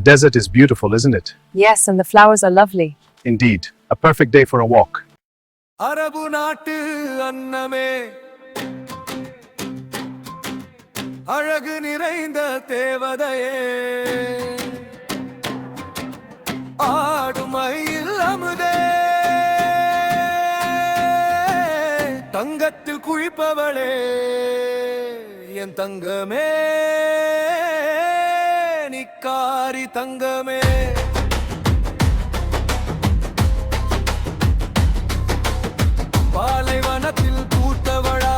Desert is beautiful, isn't it? Yes, and the flowers are lovely. Indeed, a perfect day for a walk. அரபு நாட்டு அன்னமே அழகு நிறைந்த தேவதையே ஆடுமையில் அமுதே தங்கத்தில் குளிப்பவளே என் தங்கமே நிக்காரி தங்கமே பாலைவனத்தில் பூத்தவளா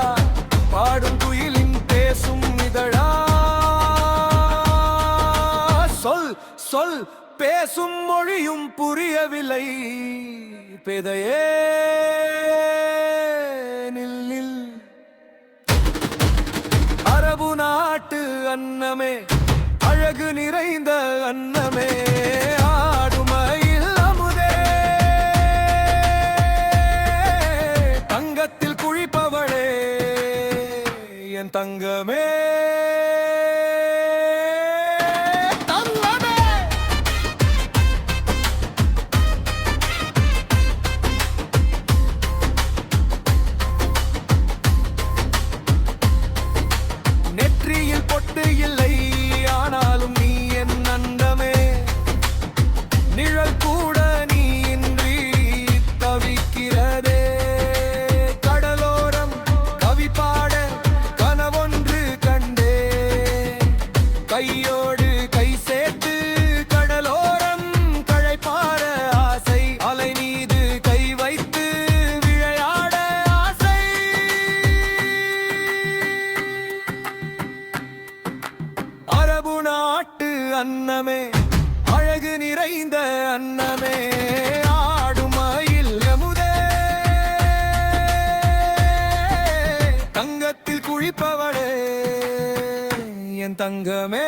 பாடும் குயிலின் பேசும் இதழா சொல் சொல் பேசும் மொழியும் புரியவில்லை பேதையே நில் அரபு நாட்டு அன்னமே அழகு நிறைந்த அன்னமே ஆடுமையில் அமுதே தங்கத்தில் குளிப்பவளே என் தங்கமே நெற்றியில் பொட்டு இல்லை ஆனாலும் நீ என் அண்டமே நிழல் கூட நீ இன்றி தவிக்கிறதே கடலோரம் கவி பாட கனவொன்று கண்டே கையோடு கை சேர்த்து கடலோரம் களைப்பார ஆசை அலை மீது கை வைத்து விளையாட ஆசை அரபு நாட்டு அன்னமே அழகு நிறைந்த அன்னமே ஆடுமையில் அமுதே தங்கத்தில் குளிப்பவளே என் தங்கமே